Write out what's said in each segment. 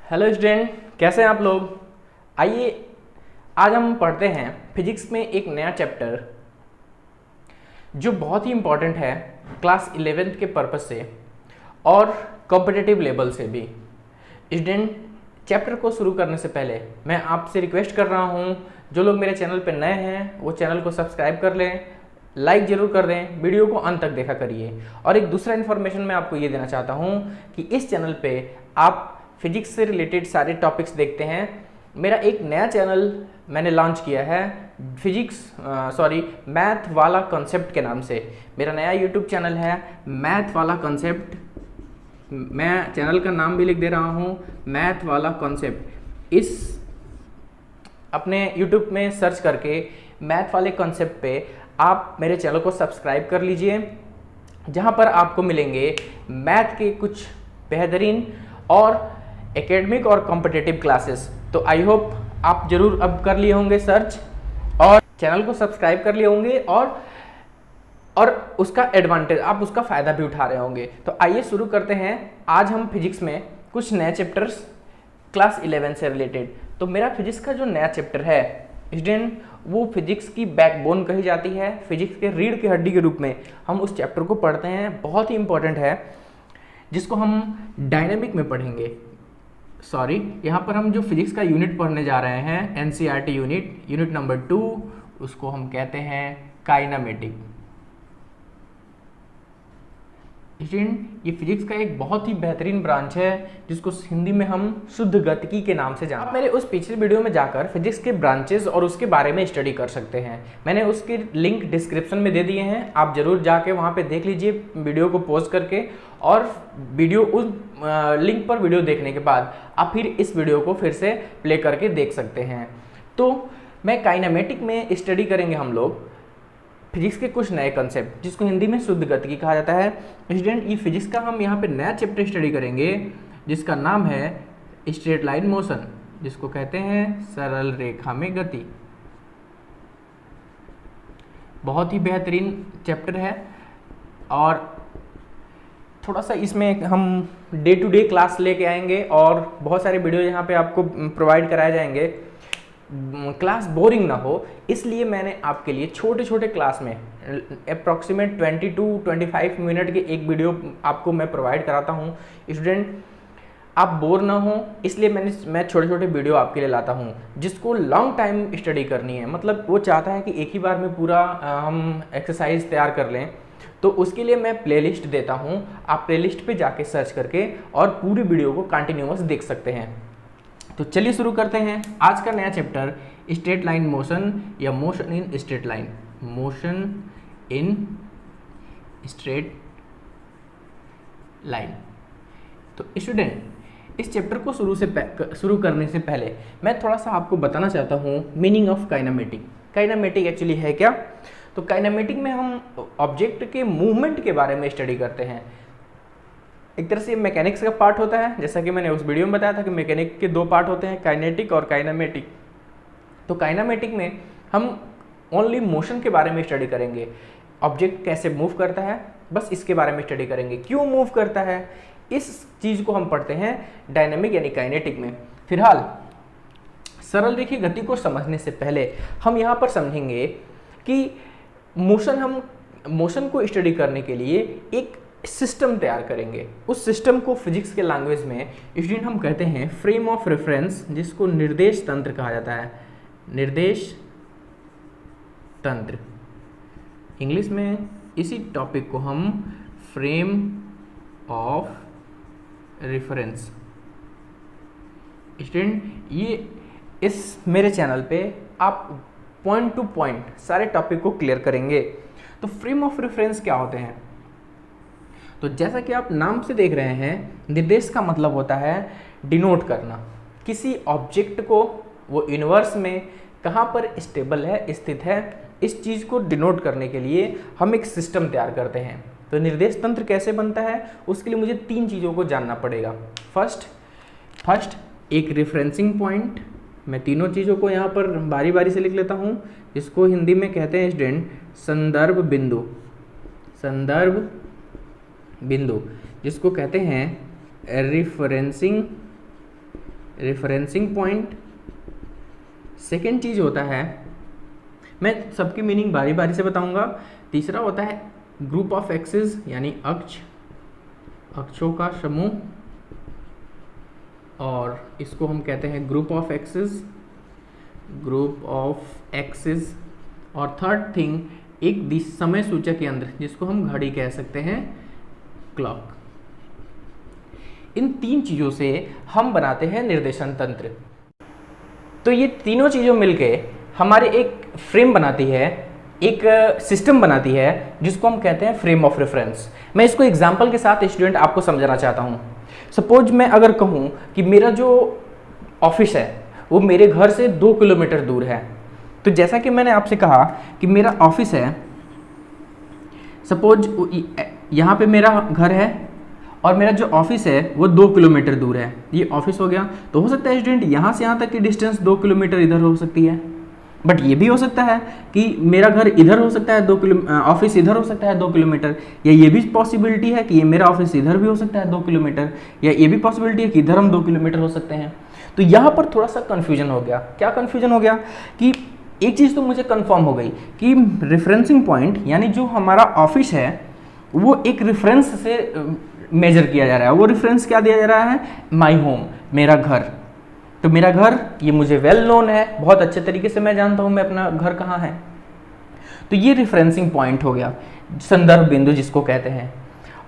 Hello student, कैसे हैं आप लोग। आइए आज हम पढ़ते हैं फिजिक्स में एक नया चैप्टर जो बहुत ही इम्पॉर्टेंट है क्लास 11th के पर्पज से और कॉम्पिटिटिव लेवल से भी। स्टूडेंट, चैप्टर को शुरू करने से पहले मैं आपसे रिक्वेस्ट कर रहा हूं, जो लोग मेरे चैनल पर नए हैं वो चैनल को सब्सक्राइब कर लें, लाइक जरूर कर दें, वीडियो को अंत तक देखा करिए। और एक दूसरा इन्फॉर्मेशन मैं आपको ये देना चाहता हूँ कि इस चैनल पे आप फिजिक्स से रिलेटेड सारे टॉपिक्स देखते हैं। मेरा एक नया चैनल मैंने लॉन्च किया है मैथ वाला कॉन्सेप्ट के नाम से। मेरा नया यूट्यूब चैनल है मैथ वाला कॉन्सेप्ट। मैं चैनल का नाम भी लिख दे रहा हूँ, मैथ वाला कॉन्सेप्ट। इस अपने यूट्यूब में सर्च करके मैथ वाले कॉन्सेप्ट पे आप मेरे चैनल को सब्सक्राइब कर लीजिए, जहाँ पर आपको मिलेंगे मैथ के कुछ बेहतरीन और एकेडमिक और कॉम्पिटिटिव क्लासेस। तो आई होप आप जरूर अब कर लिए होंगे सर्च और चैनल को सब्सक्राइब कर लिए होंगे और उसका एडवांटेज, आप उसका फ़ायदा भी उठा रहे होंगे। तो आइए शुरू करते हैं। आज हम फिजिक्स में कुछ नए चैप्टर्स क्लास 11 से रिलेटेड। तो मेरा फिजिक्स का जो नया चैप्टर है स्टूडेंट, वो फिजिक्स की बैकबोन कही जाती है। फिजिक्स के रीढ़ की हड्डी के रूप में हम उस चैप्टर को पढ़ते हैं। बहुत ही इंपॉर्टेंट है, जिसको हम डायनेमिक में पढ़ेंगे। यहाँ पर हम जो फिजिक्स का यूनिट पढ़ने जा रहे हैं, एनसीईआरटी यूनिट नंबर 2, उसको हम कहते हैं काइनामेटिक। ये फिजिक्स का एक बहुत ही बेहतरीन ब्रांच है, जिसको हिंदी में हम शुद्ध गतिकी के नाम से जानते हैं। आप मेरे उस पिछले वीडियो में जाकर फिजिक्स के ब्रांचेस और उसके बारे में स्टडी कर सकते हैं। मैंने उसके लिंक डिस्क्रिप्शन में दे दिए हैं, आप जरूर जाके वहाँ पे देख लीजिए वीडियो को पॉज करके। और वीडियो उस लिंक पर वीडियो देखने के बाद आप फिर इस वीडियो को फिर से प्ले करके देख सकते हैं। तो मैं काइनेमेटिक में स्टडी करेंगे हम लोग फिजिक्स के कुछ नए कंसेप्ट, जिसको हिंदी में शुद्ध गतिकी कहा जाता है। स्टूडेंट, ये फिजिक्स का हम यहाँ पे नया चैप्टर स्टडी करेंगे, जिसका नाम है स्ट्रेट लाइन मोशन, जिसको कहते हैं सरल रेखा में गति। बहुत ही बेहतरीन चैप्टर है और थोड़ा सा इसमें हम डे टू डे क्लास लेके आएंगे और बहुत सारे वीडियो यहाँ पे आपको प्रोवाइड कराए जाएंगे। क्लास बोरिंग ना हो, इसलिए मैंने आपके लिए छोटे छोटे क्लास में अप्रॉक्सीमेट 20 to 25 मिनट के एक वीडियो आपको मैं प्रोवाइड कराता हूँ। स्टूडेंट, आप बोर ना हो, इसलिए मैं छोटे छोटे वीडियो आपके लिए लाता हूँ। जिसको लॉन्ग टाइम स्टडी करनी है, मतलब वो चाहता है कि एक ही बार में पूरा हम एक्सरसाइज तैयार कर लें, तो उसके लिए मैं प्लेलिस्ट देता हूँ। आप प्लेलिस्ट पे जाके सर्च करके और पूरी वीडियो को कंटिन्यूअस देख सकते हैं। तो चलिए शुरू करते हैं आज का नया चैप्टर, स्ट्रेट लाइन मोशन या motion in straight line. Motion in straight line. तो स्टूडेंट, इस चैप्टर को शुरू करने से पहले मैं थोड़ा सा आपको बताना चाहता हूँ meaning of kinematic. Kinematic actually है क्या? तो काइनेमेटिक में हम ऑब्जेक्ट के मूवमेंट के बारे में स्टडी करते हैं। एक तरह से मैकेनिक्स का पार्ट होता है, जैसा कि मैंने उस वीडियो में बताया था कि मैकेनिक के दो पार्ट होते हैं, काइनेटिक और काइनेमेटिक। तो काइनेमेटिक में हम ओनली मोशन के बारे में स्टडी करेंगे। ऑब्जेक्ट कैसे मूव करता है, बस इसके बारे में स्टडी करेंगे। क्यों मूव करता है, इस चीज़ को हम पढ़ते हैं डायनेमिक यानी काइनेटिक में। फिलहाल सरल रेखीय गति को समझने से पहले हम यहाँ पर समझेंगे कि मोशन को स्टडी करने के लिए एक सिस्टम तैयार करेंगे। उस सिस्टम को फिजिक्स के लैंग्वेज में स्टूडेंट हम कहते हैं फ्रेम ऑफ रेफरेंस, जिसको निर्देश तंत्र कहा जाता है। निर्देश तंत्र, इंग्लिश में इसी टॉपिक को हम फ्रेम ऑफ रेफरेंस। स्टूडेंट, ये इस मेरे चैनल पे आप पॉइंट टू पॉइंट सारे टॉपिक को क्लियर करेंगे। तो फ्रेम ऑफ रेफरेंस क्या होते हैं? तो जैसा कि आप नाम से देख रहे हैं, निर्देश का मतलब होता है डिनोट करना। किसी ऑब्जेक्ट को वो यूनिवर्स में कहाँ पर स्टेबल है, स्थित है, इस चीज़ को डिनोट करने के लिए हम एक सिस्टम तैयार करते हैं। तो निर्देश तंत्र कैसे बनता है, उसके लिए मुझे 3 चीज़ों को जानना पड़ेगा। फर्स्ट एक रेफरेंसिंग पॉइंट। मैं तीनों चीज़ों को यहाँ पर बारी बारी से लिख लेता हूँ, जिसको हिंदी में कहते हैं स्टूडेंट संदर्भ बिंदु। संदर्भ बिंदु, जिसको कहते हैं रेफरेंसिंग रेफरेंसिंग पॉइंट। सेकेंड चीज होता है, मैं सबकी मीनिंग बारी बारी से बताऊंगा। तीसरा होता है ग्रुप ऑफ एक्सिस यानी अक्ष, अक्षों का समूह, और इसको हम कहते हैं group of axis, group of axis. और थर्ड थिंग एक समय सूचक यंत्र जिसको हम घड़ी कह सकते हैं, क्लॉक। इन तीन चीजों से हम बनाते हैं निर्देशन तंत्र। तो ये तीनों चीजों मिलके हमारे एक फ्रेम बनाती है, एक सिस्टम बनाती है जिसको हम कहते हैं फ्रेम ऑफ रेफरेंस। मैं इसको एग्जांपल के साथ स्टूडेंट आपको समझाना चाहता हूँ। सपोज मैं अगर कहूँ कि मेरा जो ऑफिस है वो मेरे घर से 2 किलोमीटर दूर है, तो जैसा कि मैंने आपसे कहा कि मेरा ऑफिस है, सपोज यहाँ पे मेरा घर है और मेरा जो ऑफिस है वो 2 किलोमीटर दूर है, ये ऑफिस हो गया। तो हो सकता है स्टूडेंट यहाँ से यहाँ तक की डिस्टेंस 2 किलोमीटर इधर हो सकती है, बट ये भी हो सकता है कि मेरा घर इधर हो सकता है 2 किलो, ऑफिस इधर हो सकता है 2 किलोमीटर, या ये भी पॉसिबिलिटी है कि ये मेरा ऑफिस इधर भी हो सकता है 2 किलोमीटर, या ये भी पॉसिबिलिटी है कि इधर हम 2 किलोमीटर हो सकते हैं। तो यहाँ पर थोड़ा सा कन्फ्यूजन हो गया। क्या कन्फ्यूजन हो गया कि एक चीज़ तो मुझे कंफर्म हो गई कि रेफरेंसिंग पॉइंट यानी जो हमारा ऑफिस है वो एक रेफरेंस से मेजर किया जा रहा है। वो रेफरेंस क्या दिया जा रहा है, माई होम, मेरा घर। तो मेरा घर ये मुझे वेल नोन है, बहुत अच्छे तरीके से मैं जानता हूँ मैं अपना घर कहाँ है। तो ये रेफरेंसिंग पॉइंट हो गया, संदर्भ बिंदु जिसको कहते हैं।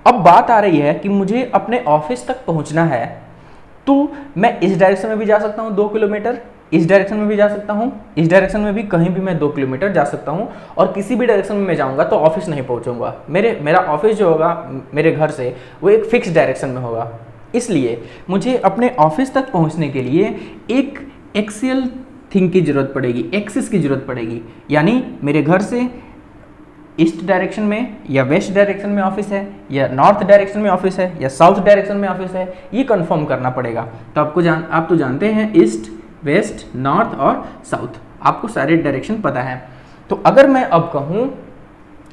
अब बात आ रही है कि मुझे अपने ऑफिस तक पहुँचना है, तो मैं इस डायरेक्शन में भी जा सकता हूँ 2 किलोमीटर, इस डायरेक्शन में भी जा सकता हूँ, इस डायरेक्शन में भी, कहीं भी मैं 2 किलोमीटर जा सकता हूँ। और किसी भी डायरेक्शन में मैं जाऊँगा तो ऑफिस नहीं पहुँचूंगा। मेरा ऑफिस जो होगा मेरे घर से वो एक फिक्स डायरेक्शन में होगा। इसलिए मुझे अपने ऑफिस तक पहुँचने के लिए एक एक्सियल थिंग की जरूरत पड़ेगी, एक्सिस की जरूरत पड़ेगी। यानी मेरे घर से ईस्ट डायरेक्शन में या वेस्ट डायरेक्शन में ऑफिस है, या नॉर्थ डायरेक्शन में ऑफिस है, या साउथ डायरेक्शन में ऑफिस है, ये कंफर्म करना पड़ेगा। तो आप तो जानते हैं ईस्ट, वेस्ट, नॉर्थ और साउथ, आपको सारे डायरेक्शन पता है। तो अगर मैं अब कहूँ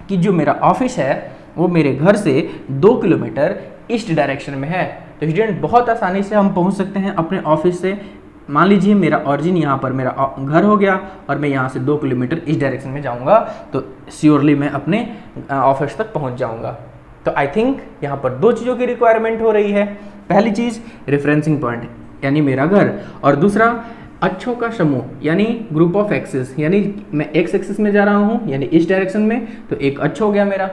कि जो मेरा ऑफिस है वो मेरे घर से 2 किलोमीटर ईस्ट डायरेक्शन में है, तो स्टूडेंट बहुत आसानी से हम पहुँच सकते हैं अपने ऑफिस से। मान लीजिए मेरा ऑरिजिन यहाँ पर मेरा घर हो गया और मैं यहाँ से 2 किलोमीटर इस डायरेक्शन में जाऊँगा तो श्योरली मैं अपने ऑफिस तक पहुँच जाऊँगा। तो आई थिंक यहाँ पर 2 चीज़ों की रिक्वायरमेंट हो रही है। पहली चीज़ रेफरेंसिंग पॉइंट यानी मेरा घर, और दूसरा अक्षों का समूह यानी ग्रुप ऑफ एक्सिस, यानी मैं एक्स एक्सिस में जा रहा हूँ यानी इस डायरेक्शन में, तो एक अक्ष हो गया मेरा।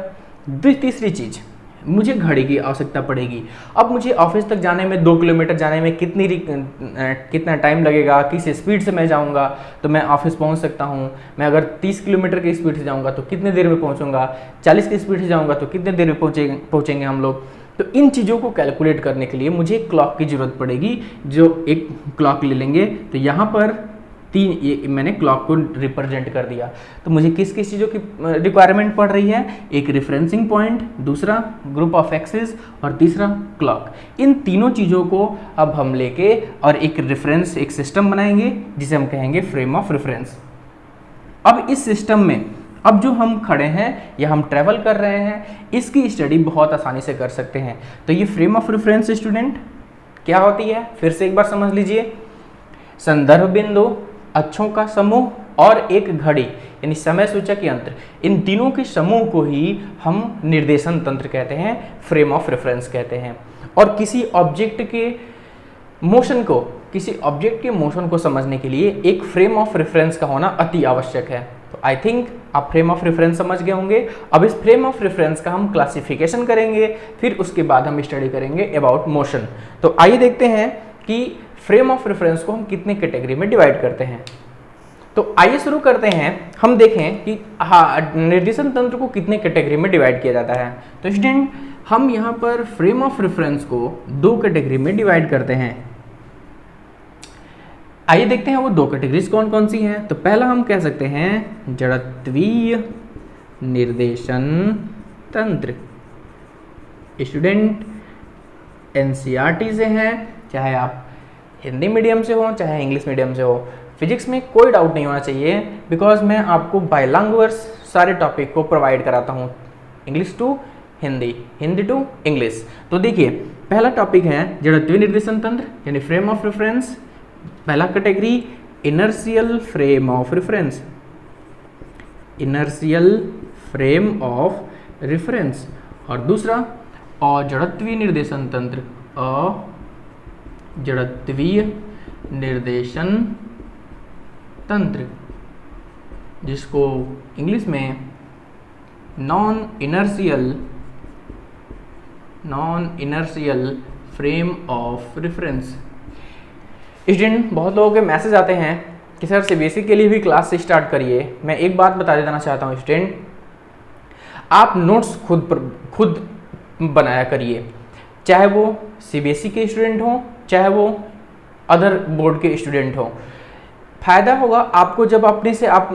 तीसरी चीज़ मुझे घड़ी की आवश्यकता पड़ेगी। अब मुझे ऑफिस तक जाने में 2 किलोमीटर जाने में कितना टाइम लगेगा, किस स्पीड से मैं जाऊंगा तो मैं ऑफिस पहुंच सकता हूं। मैं अगर 30 किलोमीटर की स्पीड से जाऊंगा तो कितने देर में पहुंचूंगा, 40 की स्पीड से जाऊंगा तो कितने देर में पहुंचेंगे हम लोग। तो इन चीज़ों को कैलकुलेट करने के लिए मुझे क्लॉक की ज़रूरत पड़ेगी, जो एक क्लॉक ले लेंगे। तो यहाँ पर ये मैंने क्लॉक को रिप्रेजेंट कर दिया। तो मुझे किस किस चीज़ों की रिक्वायरमेंट पड़ रही है, एक रेफरेंसिंग पॉइंट, दूसरा ग्रुप ऑफ एक्सिस और तीसरा क्लॉक। इन तीनों चीज़ों को अब हम लेके और एक रेफरेंस, एक सिस्टम बनाएंगे जिसे हम कहेंगे फ्रेम ऑफ रेफरेंस। अब इस सिस्टम में अब जो हम खड़े हैं या हम ट्रैवल कर रहे हैं, इसकी स्टडी बहुत आसानी से कर सकते हैं। तो ये फ्रेम ऑफ रेफरेंस स्टूडेंट क्या होती है, फिर से एक बार समझ लीजिए। संदर्भ बिंदु, अक्षों का समूह और एक घड़ी यानी समय सूचक यंत्र, इन तीनों के समूह को ही हम निर्देशन तंत्र कहते हैं, फ्रेम ऑफ रेफरेंस कहते हैं। और किसी ऑब्जेक्ट के मोशन को समझने के लिए एक फ्रेम ऑफ रेफरेंस का होना अति आवश्यक है। तो आई थिंक आप फ्रेम ऑफ रेफरेंस समझ गए होंगे। अब इस फ्रेम ऑफ रेफरेंस का हम क्लासिफिकेशन करेंगे, फिर उसके बाद हम स्टडी करेंगे अबाउट मोशन। तो आइए देखते हैं कि फ्रेम ऑफ रेफरेंस को हम कितने कैटेगरी में डिवाइड करते हैं। तो आइए शुरू करते हैं, हम देखें कि निर्देशन तंत्र को कितने कैटेगरी में डिवाइड किया जाता है। तो स्टूडेंट हम यहाँ पर फ्रेम ऑफ रेफरेंस को 2 कैटेगरी में डिवाइड करते हैं। आइए देखते हैं वो 2 कैटेगरीज कौन कौन सी हैं। तो पहला हम कह सकते हैं जड़त्वीय निर्देशन तंत्र। स्टूडेंट एनसीईआरटी से हैं, चाहे आप हिंदी मीडियम से हो चाहे इंग्लिश मीडियम से हो, फिजिक्स में कोई डाउट नहीं होना चाहिए, बिकॉज मैं आपको बायलैंग्वेज सारे टॉपिक को प्रोवाइड कराता हूँ, English to Hindi, Hindi to English. तो देखिए पहला टॉपिक है जड़त्वीय निर्देशन तंत्र यानी फ्रेम ऑफ रेफरेंस। पहला category inertial frame of reference, inertial frame of reference, और दूसरा अजड़त्वीय निर्देशन तंत्र, अजड़त्वीय निर्देशन तंत्र, जिसको इंग्लिश में non inertial frame of reference. Student, बहुत लोगों के मैसेज आते हैं कि सर सीबीएसई के लिए भी क्लास से स्टार्ट करिए। मैं एक बात बता देना चाहता हूँ स्टूडेंट, आप नोट्स खुद बनाया करिए, चाहे वो सीबीएसई के स्टूडेंट हों चाहे वो अदर बोर्ड के स्टूडेंट हों। फायदा होगा आपको जब अपने से आप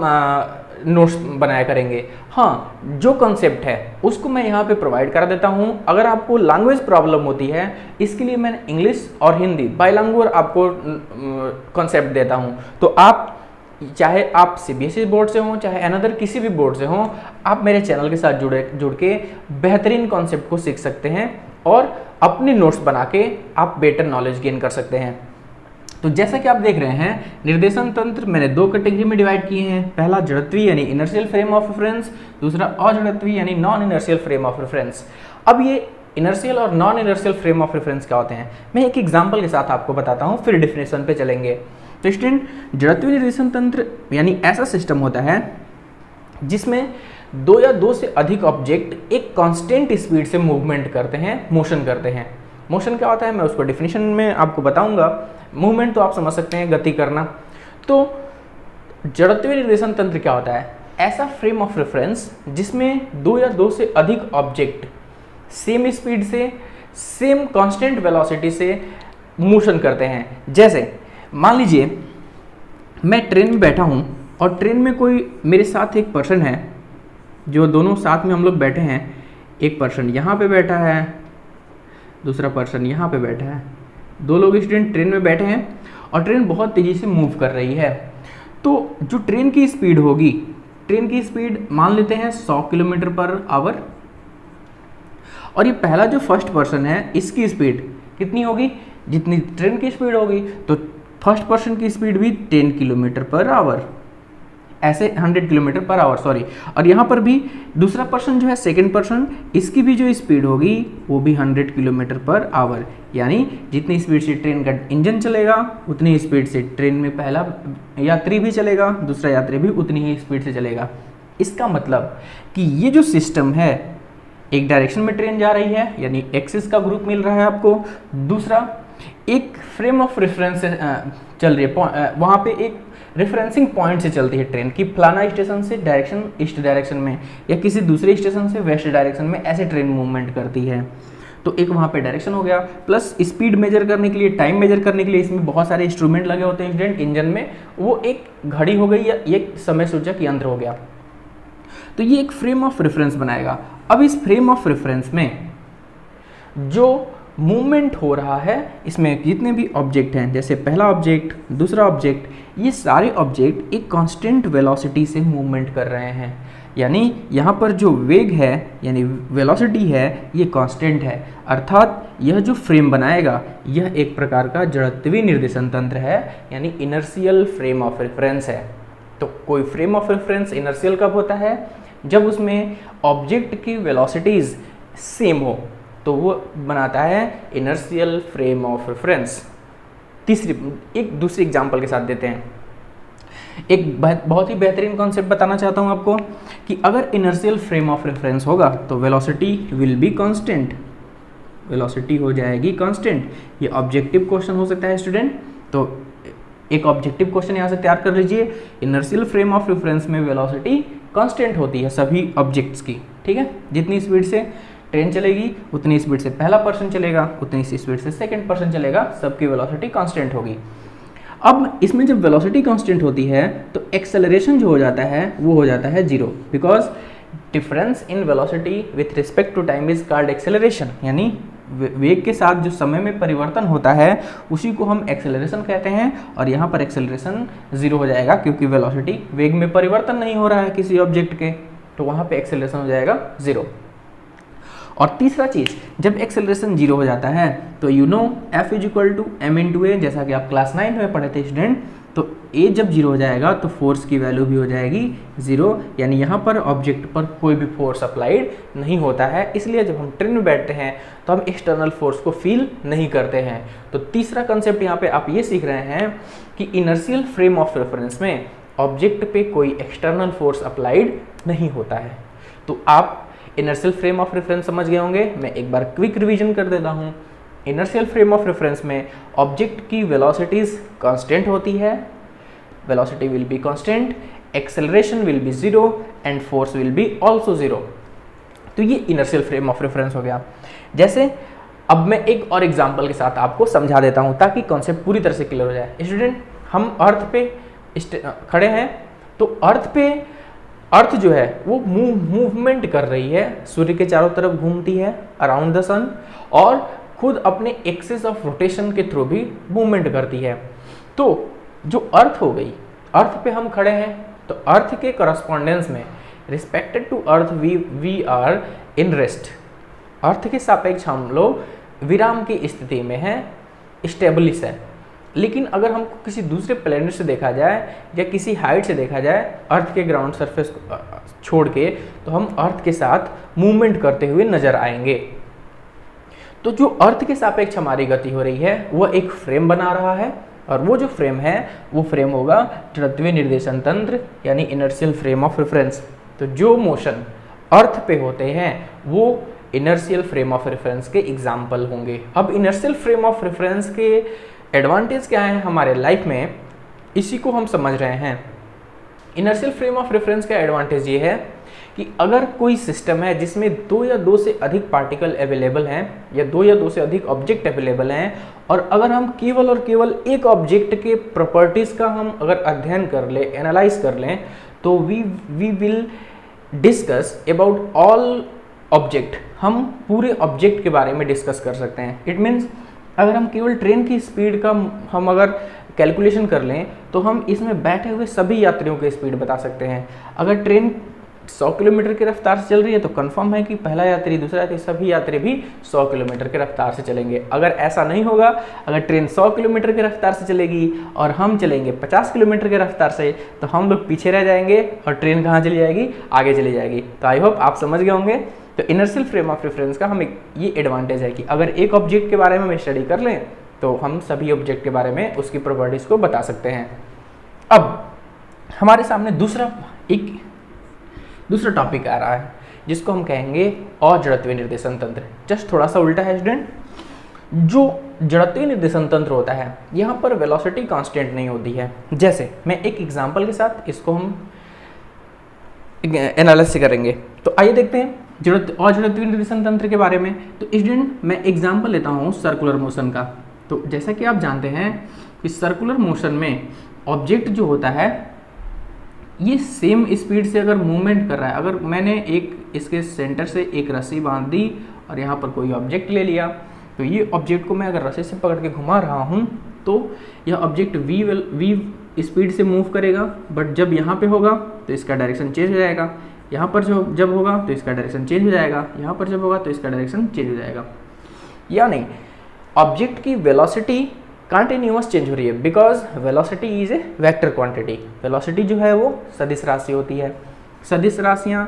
नोट्स बनाया करेंगे। हाँ, जो कॉन्सेप्ट है उसको मैं यहाँ पे प्रोवाइड करा देता हूँ। अगर आपको लैंग्वेज प्रॉब्लम होती है, इसके लिए मैं इंग्लिश और हिंदी बाइलैंग्वेज आपको कॉन्सेप्ट देता हूँ। तो आप चाहे आप सीबीएसई बोर्ड से हों चाहे अनदर किसी भी बोर्ड से हों, आप मेरे चैनल के साथ जुड़ के बेहतरीन कॉन्सेप्ट को सीख सकते हैं और अपने नोट्स बना के आप बेटर नॉलेज गेन कर सकते हैं। तो जैसा कि आप देख रहे हैं, निर्देशन तंत्र मैंने दो कैटेगरी में डिवाइड किए हैं। पहला जड़त्वीय यानी इनर्शियल फ्रेम ऑफ रेफरेंस, दूसरा अजड़त्वीय यानी non inertial frame of reference. अब ये इनर्शियल और non inertial frame of reference क्या होते हैं, मैं एक एग्जांपल के साथ आपको बताता हूँ, फिर डेफिनेशन पे चलेंगे। तो स्टूडेंट, जड़त्वीय निर्देशन तंत्र यानी ऐसा सिस्टम होता है जिसमें दो या दो से अधिक ऑब्जेक्ट एक कांस्टेंट स्पीड से मूवमेंट करते हैं, मोशन करते हैं। मोशन क्या होता है मैं उसको डेफिनेशन में आपको बताऊंगा। मूवमेंट तो आप समझ सकते हैं, गति करना। तो जड़त्वीय निर्देशन तंत्र क्या होता है, ऐसा फ्रेम ऑफ रेफरेंस जिसमें दो या दो से अधिक ऑब्जेक्ट सेम स्पीड से सेम कांस्टेंट वेलोसिटी से मोशन करते हैं। जैसे मान लीजिए मैं ट्रेन में बैठा हूँ और ट्रेन में कोई मेरे साथ एक पर्सन है, जो दोनों साथ में हम लोग बैठे हैं। एक पर्सन यहाँ पे बैठा है, दूसरा पर्सन यहाँ पे बैठा है। दो लोग स्टूडेंट ट्रेन में बैठे हैं और ट्रेन बहुत तेज़ी से मूव कर रही है। तो जो ट्रेन की स्पीड होगी, ट्रेन की स्पीड मान लेते हैं 100 किलोमीटर पर आवर, और ये पहला जो फर्स्ट पर्सन है इसकी स्पीड कितनी होगी, जितनी ट्रेन की स्पीड होगी। तो फर्स्ट पर्सन की स्पीड भी 10 किलोमीटर पर आवर, ऐसे 100 किलोमीटर पर आवर सॉरी। और यहाँ पर भी दूसरा पर्सन जो है सेकंड पर्सन, इसकी भी जो स्पीड होगी वो भी 100 किलोमीटर पर आवर। यानी जितनी स्पीड से ट्रेन का इंजन चलेगा उतनी स्पीड से ट्रेन में पहला यात्री भी चलेगा, दूसरा यात्री भी उतनी ही स्पीड से चलेगा। इसका मतलब कि ये जो सिस्टम है, एक डायरेक्शन में ट्रेन जा रही है यानी एक्सिस का ग्रुप मिल रहा है आपको, दूसरा एक फ्रेम ऑफ रेफरेंस से चल रही है, वहाँ पे एक रेफरेंसिंग पॉइंट से चलती है ट्रेन की, फलाना स्टेशन से डायरेक्शन ईस्ट डायरेक्शन में या किसी दूसरे स्टेशन से वेस्ट डायरेक्शन में, ऐसे ट्रेन मूवमेंट करती है। तो एक वहाँ पे डायरेक्शन हो गया, प्लस स्पीड मेजर करने के लिए, टाइम मेजर करने के लिए इसमें बहुत सारे इंस्ट्रूमेंट लगे होते हैं इंजन में, वो एक घड़ी हो गई या एक समय सूचक यंत्र हो गया। तो ये एक फ्रेम ऑफ रेफरेंस बनाएगा। अब इस फ्रेम ऑफ रेफरेंस में जो मूवमेंट हो रहा है, इसमें जितने भी ऑब्जेक्ट हैं, जैसे पहला ऑब्जेक्ट, दूसरा ऑब्जेक्ट, ये सारे ऑब्जेक्ट एक कांस्टेंट वेलोसिटी से मूवमेंट कर रहे हैं। यानी यहाँ पर जो वेग है यानी वेलोसिटी है ये कांस्टेंट है, अर्थात यह जो फ्रेम बनाएगा यह एक प्रकार का जड़त्वीय निर्देशन तंत्र है, यानी इनर्शियल फ्रेम ऑफ रेफरेंस है। तो कोई फ्रेम ऑफ रेफरेंस इनर्शियल कब होता है, जब उसमें ऑब्जेक्ट की वेलोसिटीज सेम हो, तो वो बनाता है इनर्शियल फ्रेम ऑफ रेफरेंस। एक दूसरे एग्जांपल के साथ देते हैं। एक बहुत ही बेहतरीन कॉन्सेप्ट बताना चाहता हूं आपको कि अगर इनर्शियल फ्रेम ऑफ रेफरेंस होगा तो velocity will be constant, velocity हो जाएगी कांस्टेंट। ये ऑब्जेक्टिव क्वेश्चन हो सकता है स्टूडेंट, तो एक ऑब्जेक्टिव क्वेश्चन यहाँ से तैयार कर लीजिए। इनर्शियल फ्रेम ऑफ रेफरेंस में वेलोसिटी कांस्टेंट होती है सभी ऑब्जेक्ट्स की, ठीक है। जितनी स्पीड से ट्रेन चलेगी उतनी स्पीड से पहला पर्सन चलेगा, उतनी सी स्पीड से सेकंड पर्सन चलेगा, सबकी वेलोसिटी कांस्टेंट होगी। अब इसमें जब वेलोसिटी कांस्टेंट होती है तो एक्सेलरेशन जो हो जाता है वो हो जाता है zero, because difference in velocity with respect to time is called acceleration. यानी वेग के साथ जो समय में परिवर्तन होता है उसी को हम एक्सेलरेशन कहते हैं, और यहाँ पर एक्सेलरेशन जीरो हो जाएगा क्योंकि वेलोसिटी, वेग में परिवर्तन नहीं हो रहा है किसी ऑब्जेक्ट के, तो वहाँ पे एक्सेलरेशन हो जाएगा जीरो। और तीसरा चीज़, जब एक्सेलरेशन 0 हो जाता है तो you know F is equal to m/a, जैसा कि आप क्लास 9 में पढ़े थे स्टूडेंट। तो a जब 0 हो जाएगा तो फोर्स की वैल्यू भी हो जाएगी 0, यानी यहाँ पर ऑब्जेक्ट पर कोई भी फोर्स अप्लाइड नहीं होता है। इसलिए जब हम ट्रेन में बैठते हैं तो हम एक्सटर्नल फोर्स को फील नहीं करते हैं। तो तीसरा कंसेप्ट यहाँ पे आप ये सीख रहे हैं कि इनर्शियल फ्रेम ऑफ रेफरेंस में ऑब्जेक्ट पे कोई एक्सटर्नल फोर्स अप्लाइड नहीं होता है। तो आप इनर्शियल फ्रेम ऑफ रेफरेंस समझ गए होंगे। मैं एक बार क्विक रिवीजन कर देता हूँ। इनर्शियल फ्रेम ऑफ रेफरेंस में ऑब्जेक्ट की वेलोसिटीज कांस्टेंट होती है, velocity will be constant, acceleration will be 0 and force will be also 0। तो ये इनर्शियल फ्रेम ऑफ रेफरेंस हो गया। जैसे अब मैं एक और एग्जांपल के साथ आपको समझा देता हूँ ताकि कॉन्सेप्ट पूरी तरह से क्लियर हो जाए। स्टूडेंट, हम अर्थ पे खड़े हैं, तो अर्थ जो है वो मूवमेंट कर रही है, सूर्य के चारों तरफ घूमती है अराउंड द सन, और खुद अपने एक्सिस ऑफ रोटेशन के थ्रू भी मूवमेंट करती है। तो जो अर्थ हो गई, अर्थ पे हम खड़े हैं, तो अर्थ के करस्पॉन्डेंस में respected to earth we are in rest. Earth के सापेक्ष हम लोग विराम की स्थिति में हैं, स्टेबलिश है। लेकिन अगर हमको किसी दूसरे प्लेनेट से देखा जाए या किसी हाइट से देखा जाए, अर्थ के ग्राउंड सरफेस को छोड़ के, तो हम अर्थ के साथ मूवमेंट करते हुए नजर आएंगे। तो जो अर्थ के सापेक्ष हमारी गति हो रही है वह एक फ्रेम बना रहा है, और वो जो फ्रेम है वो फ्रेम होगा जड़त्वीय निर्देशन तंत्र, यानी इनर्शियल फ्रेम ऑफ रेफरेंस। तो जो मोशन अर्थ पे होते हैं वो इनर्शियल फ्रेम ऑफ रेफरेंस के एग्जाम्पल होंगे। अब इनर्शियल फ्रेम ऑफ रेफरेंस के एडवांटेज क्या है हमारे लाइफ में, इसी को हम समझ रहे हैं। इनर्शियल फ्रेम ऑफ रेफरेंस का एडवांटेज ये है कि अगर कोई सिस्टम है जिसमें 2 या 2 से अधिक पार्टिकल अवेलेबल हैं, या 2 या 2 से अधिक ऑब्जेक्ट अवेलेबल हैं, और अगर हम केवल और केवल एक ऑब्जेक्ट के प्रॉपर्टीज का हम अगर अध्ययन कर लें, एनालाइज कर लें, तो we will discuss about all object. हम पूरे ऑब्जेक्ट के बारे में डिस्कस कर सकते हैं। इट मीन्स अगर हम केवल ट्रेन की स्पीड का हम अगर कैलकुलेशन कर लें तो हम इसमें बैठे हुए सभी यात्रियों की स्पीड बता सकते हैं। अगर ट्रेन 100 किलोमीटर की रफ्तार से चल रही है तो कंफर्म है कि पहला यात्री, दूसरा यात्री, सभी यात्री भी 100 किलोमीटर की रफ्तार से चलेंगे। अगर ऐसा नहीं होगा, अगर ट्रेन 100 किलोमीटर की रफ्तार से चलेगी और हम चलेंगे 50 किलोमीटर की रफ्तार से, तो हम लोग पीछे रह जाएंगे और ट्रेन कहाँ चली जाएगी, आगे चली जाएगी। तो आई होप आप समझ गए होंगे। तो इनर्शियल फ्रेम ऑफ रेफरेंस का हमें ये एडवांटेज है कि अगर एक ऑब्जेक्ट के बारे में हम स्टडी कर लें तो हम सभी ऑब्जेक्ट के बारे में उसकी प्रॉपर्टीज को बता सकते हैं। अब हमारे सामने दूसरा टॉपिक आ रहा है जिसको हम कहेंगे अजड़त्वीय निर्देशन तंत्र। जस्ट थोड़ा सा उल्टा है स्टूडेंट। जो जड़त्वीय निर्देशन तंत्र होता है यहाँ पर वेलोसिटी कांस्टेंट नहीं होती है। जैसे मैं एक एग्जांपल के साथ इसको हम एनालिसिस करेंगे। तो आइए देखते हैं अजड़त्वीय निर्देशन तंत्र के बारे में। तो स्टूडेंट मैं एग्जांपल लेता हूँ सर्कुलर मोशन का। तो जैसा कि आप जानते हैं कि सर्कुलर मोशन में ऑब्जेक्ट जो होता है ये सेम स्पीड से अगर मूवमेंट कर रहा है, अगर मैंने एक इसके सेंटर से एक रस्सी बांध दी और यहाँ पर कोई ऑब्जेक्ट ले लिया, तो ये ऑब्जेक्ट को मैं अगर रस्सी से पकड़ के घुमा रहा हूँ तो यह ऑब्जेक्ट v स्पीड से मूव करेगा। बट जब यहाँ पे होगा तो इसका डायरेक्शन चेंज हो जाएगा, यहाँ पर जब होगा तो इसका डायरेक्शन चेंज हो जाएगा, यहाँ पर जब होगा तो इसका डायरेक्शन चेंज हो जाएगा। यानी ऑब्जेक्ट की वेलोसिटी कंटिन्यूअस चेंज हो रही है, because velocity is a vector quantity. Velocity जो है वो सदिश राशि होती है। सदिश राशियाँ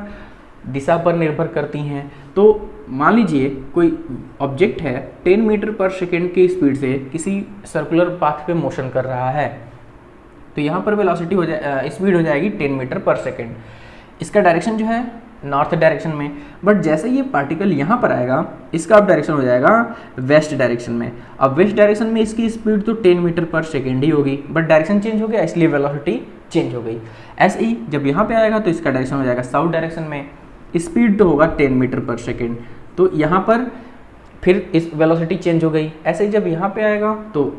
दिशा पर निर्भर करती हैं। तो मान लीजिए कोई ऑब्जेक्ट है 10 मीटर पर सेकेंड की स्पीड से किसी सर्कुलर पाथ पे मोशन कर रहा है, तो यहाँ पर वेलोसिटी स्पीड हो जाएगी 10 मीटर पर सेकेंड। इसका डायरेक्शन जो है नॉर्थ डायरेक्शन में। बट जैसे ये पार्टिकल यहाँ पर आएगा इसका अब डायरेक्शन हो जाएगा वेस्ट डायरेक्शन में। अब वेस्ट डायरेक्शन में इसकी स्पीड तो 10 मीटर पर सेकेंड ही होगी, बट डायरेक्शन चेंज हो गया इसलिए वेलोसिटी चेंज हो गई। ऐसे ही जब यहाँ पे आएगा तो इसका डायरेक्शन हो जाएगा साउथ डायरेक्शन में, स्पीड तो होगा 10 मीटर पर सेकेंड, तो यहाँ पर फिर इस वेलोसिटी चेंज हो गई। ऐसे ही जब यहाँ पे आएगा तो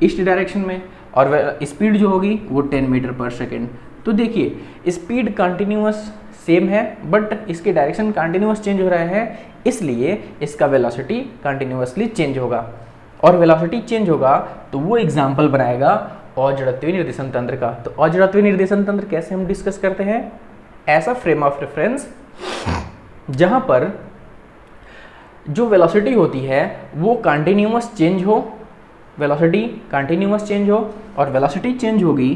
ईस्ट डायरेक्शन में, और स्पीड जो होगी वो 10 मीटर पर सेकेंड। तो देखिए स्पीड कंटिन्यूअस सेम है बट इसके डायरेक्शन कंटिन्यूअस चेंज हो रहा है, इसलिए इसका वेलोसिटी कंटिन्यूअसली चेंज होगा। और वेलोसिटी चेंज होगा तो वो एग्जाम्पल बनाएगा अजड़त्वीय निर्देशन तंत्र का। तो अजड़त्वीय निर्देशन तंत्र कैसे हम डिस्कस करते हैं? ऐसा फ्रेम ऑफ रेफरेंस जहां पर जो वेलोसिटी होती है वो कंटिन्यूअस चेंज हो, वेलोसिटी कंटिन्यूअस चेंज हो, और वेलोसिटी चेंज होगी,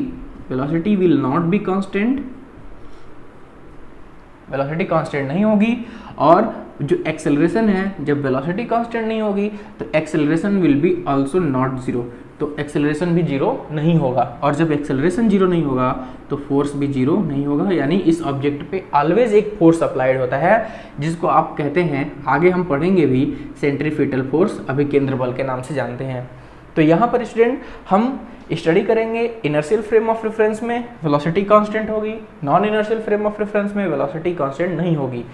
velocity will not be constant, velocity constant नहीं होगी। और जो एक्सेलरेशन है, जब वेलोसिटी कांस्टेंट नहीं होगी तो acceleration will be also not zero, तो एक्सेलरेशन भी जीरो नहीं होगा। और जब एक्सेलरेशन जीरो नहीं होगा तो फोर्स भी जीरो नहीं होगा, यानी इस ऑब्जेक्ट पे ऑलवेज एक फोर्स अप्लाइड होता है जिसको आप कहते हैं, आगे हम पढ़ेंगे भी, सेंट्रीफ्यूगल फोर्स, अभिकेंद्र बल के नाम से जानते हैं। तो यहाँ पर स्टूडेंट हम स्टडी करेंगे इनर्शियल फ्रेम ऑफ रेफरेंस में वेलोसिटी कांस्टेंट होगी, non inertial frame of reference में वेलोसिटी कांस्टेंट नहीं होगी।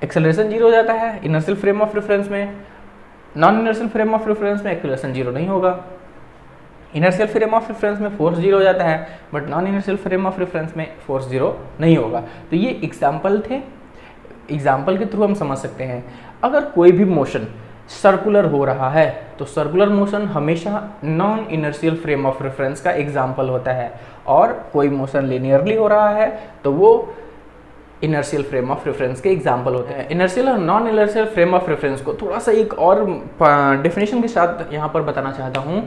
एक्सेलरेशन जीरो हो जाता है इनर्शियल फ्रेम ऑफ रेफरेंस में, non inertial frame of reference में एक्सेलरेशन जीरो नहीं होगा। इनर्शियल फ्रेम ऑफ रेफरेंस में फोर्स जीरो हो जाता है, but non inertial frame of reference में फोर्स जीरो नहीं होगा। तो ये एग्जाम्पल थे, एग्जाम्पल के थ्रू हम समझ सकते हैं। अगर कोई भी मोशन सर्कुलर हो रहा है तो सर्कुलर मोशन हमेशा non inertial frame of reference का एग्जाम्पल होता है, और कोई मोशन लिनियरली हो रहा है तो वो इनर्शियल फ्रेम ऑफ रेफरेंस के एग्जाम्पल होते हैं। इनर्शियल और non inertial frame of reference को थोड़ा सा एक और डेफिनेशन के साथ यहाँ पर बताना चाहता हूँ।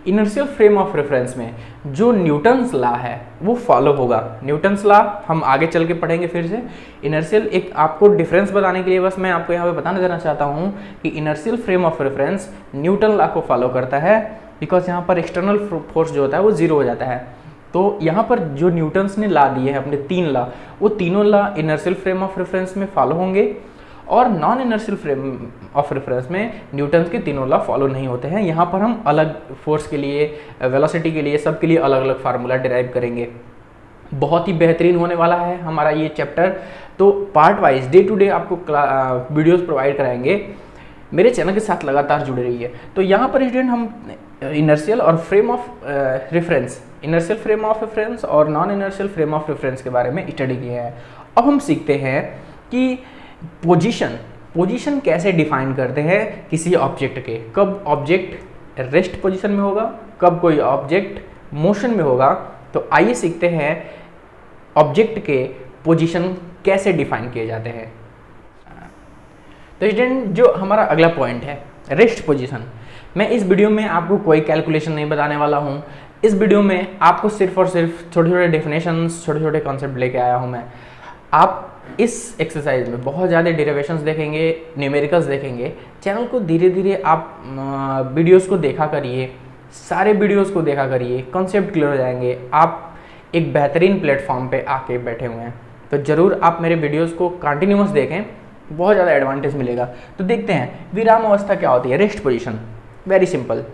इनर्शियल फ्रेम ऑफ रेफरेंस में जो न्यूटन्स लॉ है वो फॉलो होगा। न्यूटन्स लॉ हम आगे चल के पढ़ेंगे फिर से। इनर्शियल, एक आपको डिफरेंस बताने के लिए बस मैं आपको यहाँ पे बताना देना चाहता हूँ कि inertial frame of reference Newton law को फॉलो करता है, बिकॉज यहाँ पर एक्सटर्नल फोर्स जो होता है वो जीरो हो जाता है। तो यहाँ पर जो न्यूटन्स ने लॉ दिए हैं अपने 3 लॉ, वो तीनों law inertial frame of reference में फॉलो होंगे, और non inertial frame of reference में न्यूटन्स के तीनों लॉ फॉलो नहीं होते हैं। यहाँ पर हम अलग फोर्स के लिए, वेलोसिटी के लिए, सब के लिए अलग अलग फार्मूला डिराइव करेंगे। बहुत ही बेहतरीन होने वाला है हमारा ये चैप्टर। तो part wise day to day आपको वीडियोस प्रोवाइड कराएंगे, मेरे चैनल के साथ लगातार जुड़े रहिए। तो यहाँ पर स्टूडेंट हम इनर्शियल और frame of reference, inertial frame of reference और non inertial frame of reference के बारे में स्टडी किए हैं। अब हम सीखते हैं कि पोजीशन कैसे डिफाइन करते हैं किसी ऑब्जेक्ट के, कब ऑब्जेक्ट रेस्ट पोजीशन में होगा, कब कोई ऑब्जेक्ट मोशन में होगा। तो आइए सीखते हैं ऑब्जेक्ट के पोजीशन कैसे डिफाइन किए जाते हैं। तो स्टूडेंट जो हमारा अगला पॉइंट है रेस्ट पोजीशन, मैं इस वीडियो में आपको कोई कैलकुलेशन नहीं बताने वाला हूँ। इस वीडियो में आपको सिर्फ और सिर्फ छोटे छोटे डेफिनेशंस, छोटे छोटे कॉन्सेप्ट लेके आया हूँ मैं। आप इस एक्सरसाइज में बहुत ज़्यादा डेरिवेशंस देखेंगे, न्यूमेरिकल्स देखेंगे। चैनल को धीरे धीरे आप वीडियोस को देखा करिए, सारे वीडियोस को देखा करिए, कॉन्सेप्ट क्लियर हो जाएंगे। आप एक बेहतरीन प्लेटफॉर्म पे आके बैठे हुए हैं, तो ज़रूर आप मेरे वीडियोस को कंटिन्यूअस देखें, बहुत ज़्यादा एडवांटेज मिलेगा। तो देखते हैं विराम अवस्था क्या होती है। रेस्ट पोजीशन वेरी सिंपल,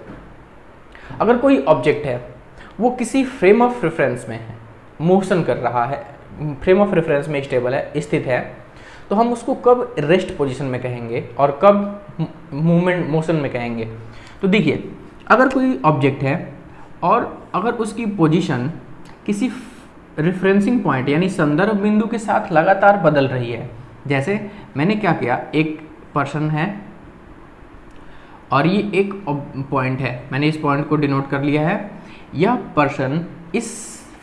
अगर कोई ऑब्जेक्ट है वो किसी फ्रेम ऑफ रेफरेंस में है, मोशन कर रहा है, फ्रेम ऑफ रेफरेंस में स्टेबल है, स्थित है, तो हम उसको कब रेस्ट पोजीशन में कहेंगे और कब मूवमेंट मोशन में कहेंगे। तो देखिए, अगर कोई ऑब्जेक्ट है और अगर उसकी पोजीशन किसी रेफरेंसिंग पॉइंट यानी संदर्भ बिंदु के साथ लगातार बदल रही है, जैसे मैंने क्या किया, एक पर्सन है और ये एक पॉइंट है, मैंने इस पॉइंट को डिनोट कर लिया है। यह पर्सन इस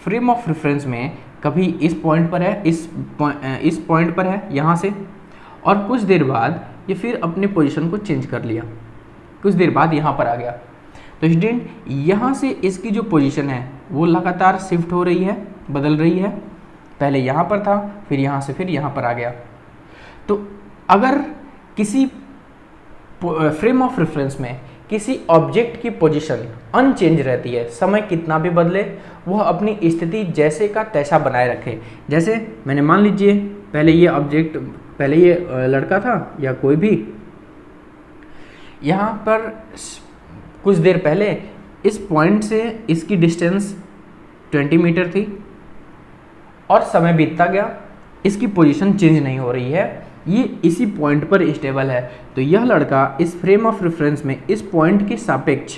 फ्रेम ऑफ रेफरेंस में कभी इस पॉइंट पर है, इस पॉइंट पर है यहाँ से, और कुछ देर बाद ये फिर अपने पोजीशन को चेंज कर लिया, कुछ देर बाद यहाँ पर आ गया। तो स्टूडेंट यहाँ से इसकी जो पोजीशन है वो लगातार शिफ्ट हो रही है, बदल रही है। पहले यहाँ पर था, फिर यहाँ से फिर यहाँ पर आ गया। तो अगर किसी फ्रेम ऑफ रेफरेंस में किसी ऑब्जेक्ट की पोजीशन अनचेंज रहती है, समय कितना भी बदले वह अपनी स्थिति जैसे का तैसा बनाए रखे। जैसे मैंने मान लीजिए पहले ये ऑब्जेक्ट, पहले ये लड़का था या कोई भी, यहाँ पर कुछ देर पहले इस पॉइंट से इसकी डिस्टेंस 20 मीटर थी और समय बीतता गया, इसकी पोजीशन चेंज नहीं हो रही है, ये इसी पॉइंट पर स्टेबल है। तो यह लड़का इस फ्रेम ऑफ रेफरेंस में इस पॉइंट के सापेक्ष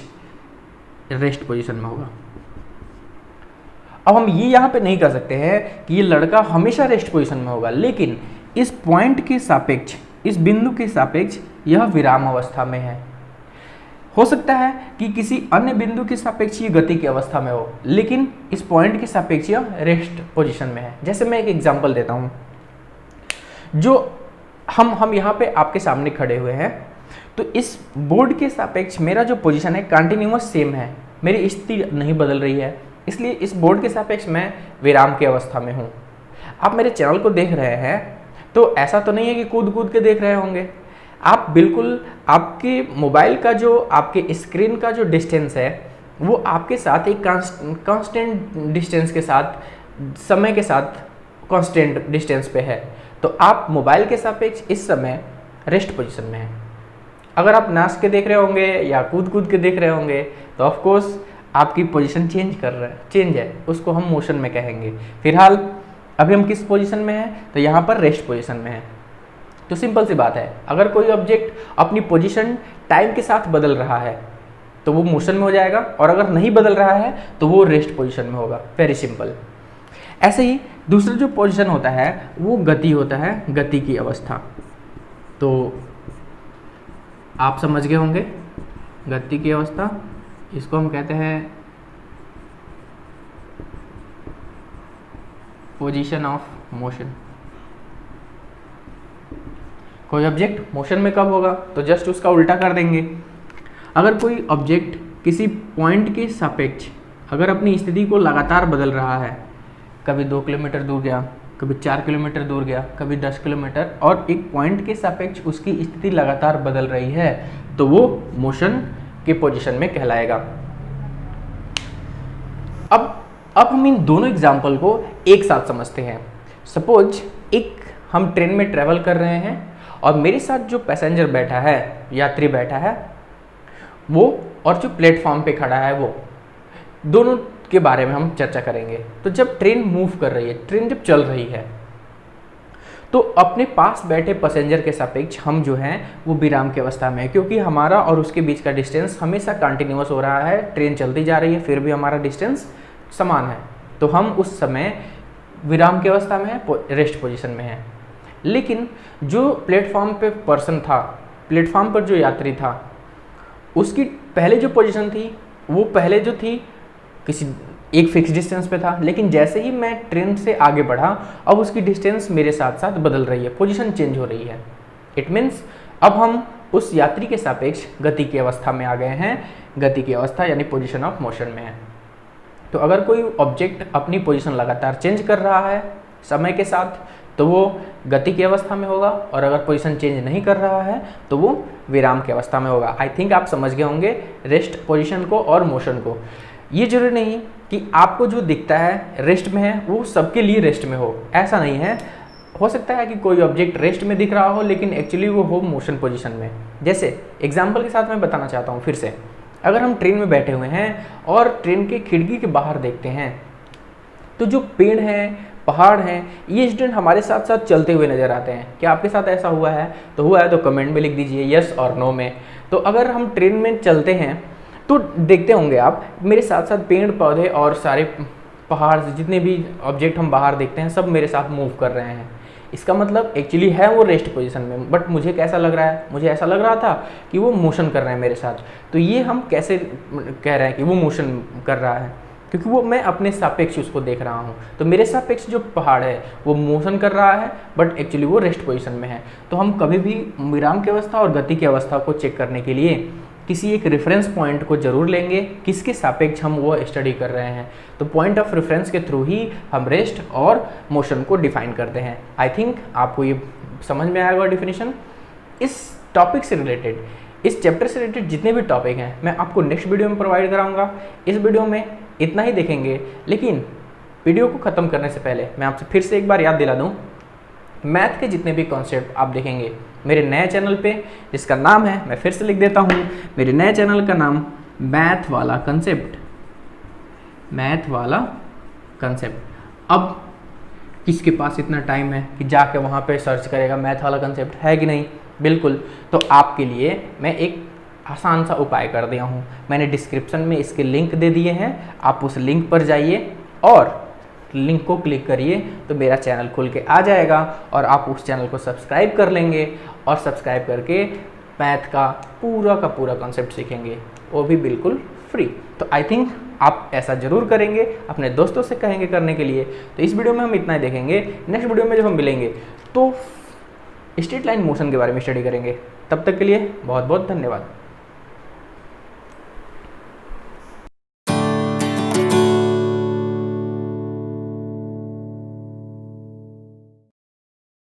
रेस्ट पोजीशन में होगा। अब हम ये यहाँ पे नहीं कर सकते हैं कि ये लड़का हमेशा रेस्ट पोजीशन में होगा, लेकिन इस पॉइंट के सापेक्ष, इस बिंदु के सापेक्ष यह विराम अवस्था में है। हो सकता है कि किसी अन्य बिंदु के सापेक्ष ये गति की अवस्था में हो, लेकिन इस पॉइंट के सापेक्ष यह रेस्ट पोजीशन में है। जैसे मैं एक एग्जांपल देता हूँ, जो हम यहाँ पे आपके सामने खड़े हुए हैं, तो इस बोर्ड के सापेक्ष मेरा जो पोजीशन है कंटिन्यूअस सेम है, मेरी स्थिति नहीं बदल रही है, इसलिए इस बोर्ड के सापेक्ष मैं विराम की अवस्था में हूँ। आप मेरे चैनल को देख रहे हैं तो ऐसा तो नहीं है कि कूद कूद के देख रहे होंगे, आप बिल्कुल आपके मोबाइल का जो आपके स्क्रीन का जो डिस्टेंस है वो आपके साथ एक कांस्टेंट डिस्टेंस के साथ, समय के साथ कांस्टेंट डिस्टेंस पे है। तो आप मोबाइल के सापेक्ष इस समय रेस्ट पोजीशन में हैं। अगर आप नाच के देख रहे होंगे या कूद कूद के देख रहे होंगे तो ऑफ कोर्स आपकी पोजीशन चेंज है, उसको हम मोशन में कहेंगे। फिलहाल अभी हम किस पोजीशन में हैं, तो यहाँ पर रेस्ट पोजीशन में है। तो सिंपल सी बात है, अगर कोई ऑब्जेक्ट अपनी पोजीशन टाइम के साथ बदल रहा है तो वो मोशन में हो जाएगा, और अगर नहीं बदल रहा है तो वो रेस्ट पोजीशन में होगा। Very simple. ऐसे ही दूसरा जो पोजीशन होता है वो गति होता है, गति की अवस्था। तो आप समझ गए होंगे गति की अवस्था, इसको हम कहते हैं पोजीशन ऑफ मोशन। कोई ऑब्जेक्ट मोशन में कब होगा, तो जस्ट उसका उल्टा कर देंगे। अगर कोई ऑब्जेक्ट किसी पॉइंट के सापेक्ष अगर अपनी स्थिति को लगातार बदल रहा है, कभी 2 किलोमीटर दूर गया, कभी 4 किलोमीटर दूर गया, कभी 10 किलोमीटर, और एक पॉइंट के सापेक्ष उसकी स्थिति लगातार बदल रही है, तो वो मोशन के पोजीशन में कहलाएगा। अब हम इन दोनों एग्जाम्पल को एक साथ समझते हैं। सपोज एक हम ट्रेन में ट्रेवल कर रहे हैं और मेरे साथ जो पैसेंजर बैठा है, यात्री बैठा है वो, और जो प्लेटफॉर्म पे खड़ा है वो, दोनों के बारे में हम चर्चा करेंगे। तो जब ट्रेन मूव कर रही है, ट्रेन जब चल रही है, तो अपने पास बैठे पैसेंजर के सापेक्ष हम जो हैं वो विराम की अवस्था में है, क्योंकि हमारा और उसके बीच का डिस्टेंस हमेशा कंटिन्यूअस हो रहा है। ट्रेन चलती जा रही है फिर भी हमारा डिस्टेंस समान है, तो हम उस समय विराम की अवस्था में है, रेस्ट पोजीशन में है। लेकिन जो प्लेटफॉर्म पे पर्सन था, प्लेटफॉर्म पर जो यात्री था, उसकी पहले जो पोजीशन थी वो पहले जो थी किसी एक फिक्स डिस्टेंस पे था, लेकिन जैसे ही मैं ट्रेन से आगे बढ़ा अब उसकी डिस्टेंस मेरे साथ साथ बदल रही है, पोजीशन चेंज हो रही है। इट मीन्स अब हम उस यात्री के सापेक्ष गति की अवस्था में आ गए हैं, गति की अवस्था यानी पोजीशन ऑफ मोशन में है। तो अगर कोई ऑब्जेक्ट अपनी पोजीशन लगातार चेंज कर रहा है समय के साथ तो वो गति की अवस्था में होगा, और अगर पोजीशन चेंज नहीं कर रहा है तो वो विराम की अवस्था में होगा। आई थिंक आप समझ गए होंगे रेस्ट पोजीशन को और मोशन को। ये जरूरी नहीं कि आपको जो दिखता है रेस्ट में है वो सबके लिए रेस्ट में हो, ऐसा नहीं है। हो सकता है कि कोई ऑब्जेक्ट रेस्ट में दिख रहा हो लेकिन एक्चुअली वो हो मोशन पोजीशन में। जैसे एग्जाम्पल के साथ मैं बताना चाहता हूँ फिर से, अगर हम ट्रेन में बैठे हुए हैं और ट्रेन के खिड़की के बाहर देखते हैं तो जो पेड़ हैं, पहाड़ हैं, ये इंसिडेंट हमारे साथ साथ चलते हुए नजर आते हैं। क्या आपके साथ ऐसा हुआ है? तो हुआ है तो कमेंट में लिख दीजिए यस और नो में। तो अगर हम ट्रेन में चलते हैं तो देखते होंगे आप, मेरे साथ साथ पेड़ पौधे और सारे पहाड़ जितने भी ऑब्जेक्ट हम बाहर देखते हैं सब मेरे साथ मूव कर रहे हैं। इसका मतलब एक्चुअली है वो रेस्ट पोजीशन में, बट मुझे कैसा लग रहा है, मुझे ऐसा लग रहा था कि वो मोशन कर रहे हैं मेरे साथ। तो ये हम कैसे कह रहे हैं कि वो मोशन कर रहा है, क्योंकि वो मैं अपने सापेक्ष उसको देख रहा हूँ। तो मेरे सापेक्ष जो पहाड़ है वो मोशन कर रहा है बट एक्चुअली वो रेस्ट पोजीशन में है। तो हम कभी भी विराम की अवस्था और गति की अवस्था को चेक करने के लिए किसी एक रेफरेंस पॉइंट को जरूर लेंगे, किसके सापेक्ष हम वो स्टडी कर रहे हैं। तो पॉइंट ऑफ रेफरेंस के थ्रू ही हम रेस्ट और मोशन को डिफाइन करते हैं। आई थिंक आपको ये समझ में आएगा डेफिनेशन। इस टॉपिक से रिलेटेड, इस चैप्टर से रिलेटेड जितने भी टॉपिक हैं मैं आपको नेक्स्ट वीडियो में प्रोवाइड कराऊंगा। इस वीडियो में इतना ही देखेंगे, लेकिन वीडियो को ख़त्म करने से पहले मैं आपसे फिर से एक बार याद दिला दूं, मैथ के जितने भी कॉन्सेप्ट आप देखेंगे मेरे नए चैनल पे, जिसका नाम है, मैं फिर से लिख देता हूँ, मेरे नए चैनल का नाम मैथ वाला कंसेप्ट, मैथ वाला कंसेप्ट। अब किसके पास इतना टाइम है कि जाके वहाँ पे सर्च करेगा मैथ वाला कंसेप्ट है कि नहीं? बिल्कुल। तो आपके लिए मैं एक आसान सा उपाय कर दिया हूँ, मैंने डिस्क्रिप्शन में इसके लिंक दे दिए हैं, आप उस लिंक पर जाइए और लिंक को क्लिक करिए तो मेरा चैनल खुल के आ जाएगा और आप उस चैनल को सब्सक्राइब कर लेंगे और सब्सक्राइब करके मैथ का पूरा कॉन्सेप्ट सीखेंगे, वो भी बिल्कुल फ्री। तो आई थिंक आप ऐसा जरूर करेंगे, अपने दोस्तों से कहेंगे करने के लिए। तो इस वीडियो में हम इतना ही देखेंगे, नेक्स्ट वीडियो में जब हम मिलेंगे तो स्ट्रेट लाइन मोशन के बारे में स्टडी करेंगे। तब तक के लिए बहुत बहुत धन्यवाद।